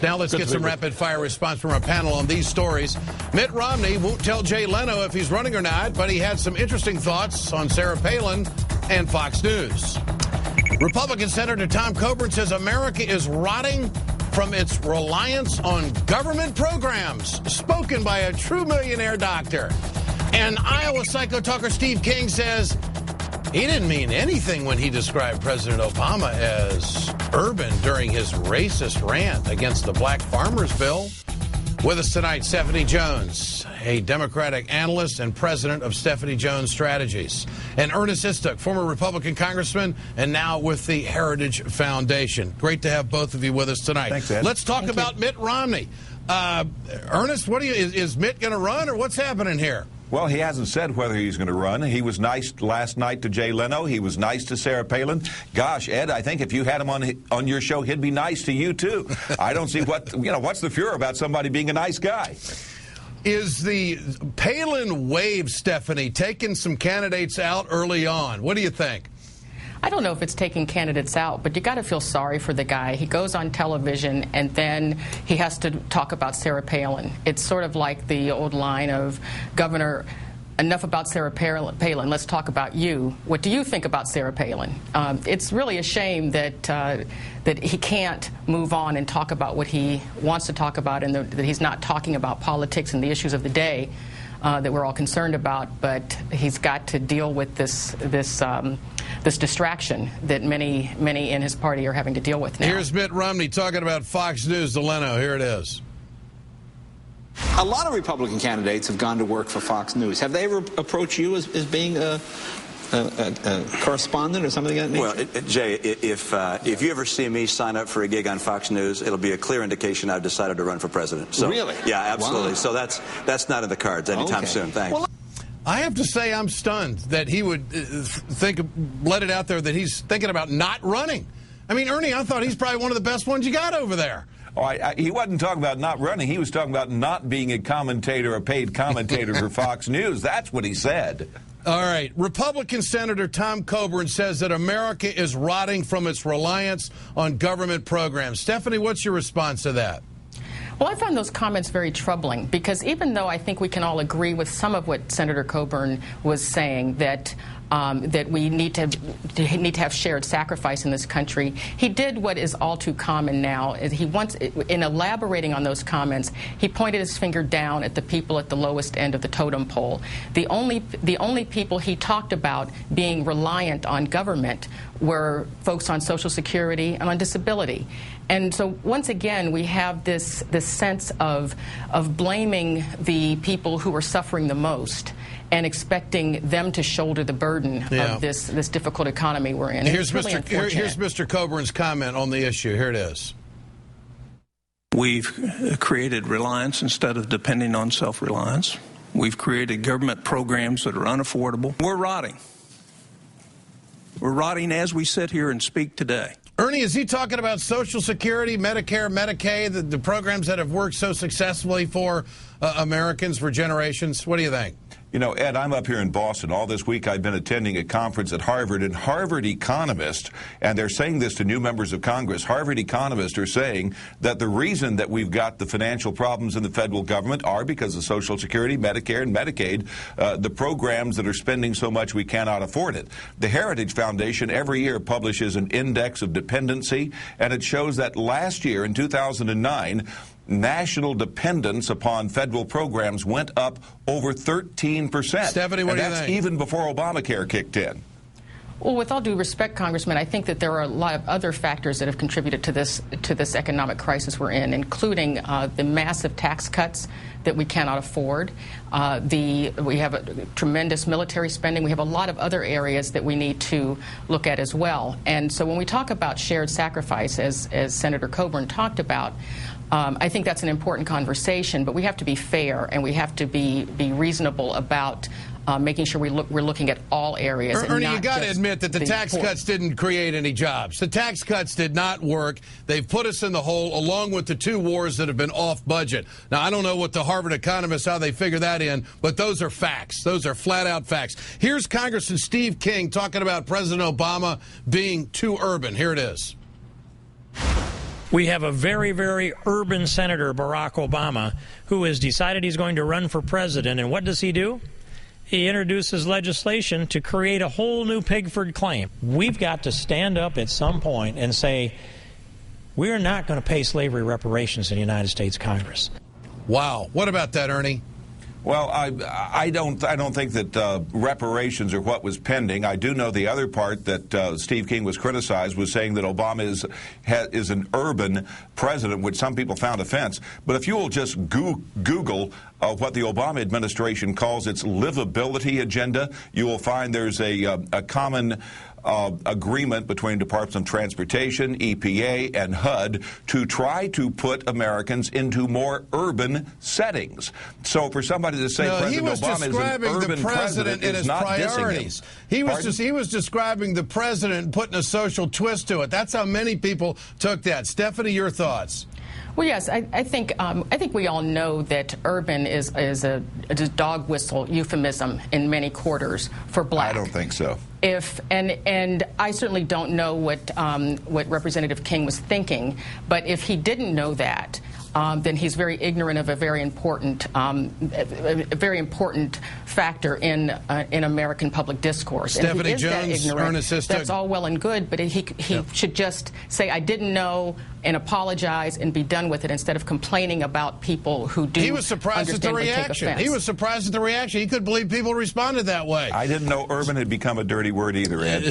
Now let's get some rapid-fire response from our panel on these stories. Mitt Romney won't tell Jay Leno if he's running or not, but he had some interesting thoughts on Sarah Palin and Fox News. Republican Senator Tom Coburn says America is rotting from its reliance on government programs, spoken by a true millionaire doctor. And Iowa psycho talker Steve King says he didn't mean anything when he described President Obama as urban during his racist rant against the black farmers bill. With us tonight, Stephanie Jones, a Democratic analyst and president of Stephanie Jones Strategies, and Ernest Istook, former Republican congressman and now with the Heritage Foundation. Great to have both of you with us tonight. Thanks, Ed. Let's talk about Mitt Romney. Ernest, is Mitt going to run, or what's happening here? Well, he hasn't said whether he's going to run. He was nice last night to Jay Leno. He was nice to Sarah Palin. Gosh, Ed, I think if you had him on your show, he'd be nice to you, too. I don't see what's the furor about somebody being a nice guy. Is the Palin wave, Stephanie, taking some candidates out early on? What do you think? I don't know if it's taking candidates out, but you got to feel sorry for the guy. He goes on television and then he has to talk about Sarah Palin. It's sort of like the old line of, Governor, enough about Sarah Palin, let's talk about you. What do you think about Sarah Palin? It's really a shame that that he can't move on and talk about what he wants to talk about, and that he's not talking about politics and the issues of the day that we're all concerned about. But he's got to deal with this distraction that many in his party are having to deal with now. Here's Mitt Romney talking about Fox News to Leno. Here it is. A lot of Republican candidates have gone to work for Fox News. Have they ever approached you as being a correspondent or something of that nature? Well, Jay, if you ever see me sign up for a gig on Fox News, it'll be a clear indication I've decided to run for president. So, really? Yeah, absolutely. Wow. So that's not in the cards anytime soon. Thanks. Well, I have to say I'm stunned that he would let it out there that he's thinking about not running. I mean, Ernie, I thought he's probably one of the best ones you got over there. Oh, he wasn't talking about not running. He was talking about not being a commentator, a paid commentator for Fox News. That's what he said. All right. Republican Senator Tom Coburn says that America is rotting from its reliance on government programs. Stephanie, what's your response to that? Well, I found those comments very troubling because even though I think we can all agree with some of what Senator Coburn was saying, that that we need to have shared sacrifice in this country, he did what is all too common now. In elaborating on those comments, he pointed his finger down at the people at the lowest end of the totem pole. The only people he talked about being reliant on government were folks on Social Security and on disability. And so once again, we have this sense of blaming the people who are suffering the most and expecting them to shoulder the burden of this difficult economy we're in. Here's Mr. Coburn's comment on the issue. Here it is. We've created reliance instead of depending on self-reliance. We've created government programs that are unaffordable. We're rotting. We're rotting as we sit here and speak today. Ernie, is he talking about Social Security, Medicare, Medicaid, the programs that have worked so successfully for Americans for generations? What do you think? You know, Ed, I'm up here in Boston. All this week I've been attending a conference at Harvard, and Harvard economists, and they're saying this to new members of Congress, Harvard economists are saying that the reason that we've got the financial problems in the federal government are because of Social Security, Medicare, and Medicaid, the programs that are spending so much we cannot afford it. The Heritage Foundation every year publishes an index of dependency, and it shows that last year, in 2009, national dependence upon federal programs went up over 13%. Stephanie, what do you think? That's even before Obamacare kicked in. Well, with all due respect, Congressman, I think that there are a lot of other factors that have contributed to this economic crisis we're in, including the massive tax cuts that we cannot afford. We have a tremendous military spending. We have a lot of other areas that we need to look at as well. And so when we talk about shared sacrifice, as Senator Coburn talked about, I think that's an important conversation, but we have to be fair and we have to be reasonable about making sure we're looking at all areas. Ernie, you got to admit that the tax cuts didn't create any jobs. The tax cuts did not work. They've put us in the hole, along with the two wars that have been off budget. Now, I don't know what the Harvard economists, how they figure that in, but those are facts. Those are flat-out facts. Here's Congressman Steve King talking about President Obama being too urban. Here it is. We have a very, very urban Senator, Barack Obama, who has decided he's going to run for president. And what does he do? He introduces legislation to create a whole new Pigford claim. We've got to stand up at some point and say, we're not going to pay slavery reparations in the United States Congress. Wow. What about that, Ernie? Well, I don't think that reparations are what was pending. I do know the other part that Steve King was criticized was saying that Obama is an urban president, which some people found offense. But if you will just Google what the Obama administration calls its livability agenda, you will find there's a common agreement between Departments of Transportation, EPA, and HUD to try to put Americans into more urban settings. So for somebody to say President Obama is an urban president in is his not priorities. Dissing him. He was describing the president and putting a social twist to it. That's how many people took that. Stephanie, your thoughts? Well, yes, I think we all know that urban is a dog whistle euphemism in many quarters for black. I don't think so. And I certainly don't know what Representative King was thinking, but if he didn't know that, then he's very ignorant of a very important factor in American public discourse. Stephanie and Jones, Ernest Sistock. That's all well and good, but he should just say, I didn't know, and apologize and be done with it instead of complaining about people who do. He was surprised at the reaction. He was surprised at the reaction. He couldn't believe people responded that way. I didn't know urban had become a dirty word either, Ed.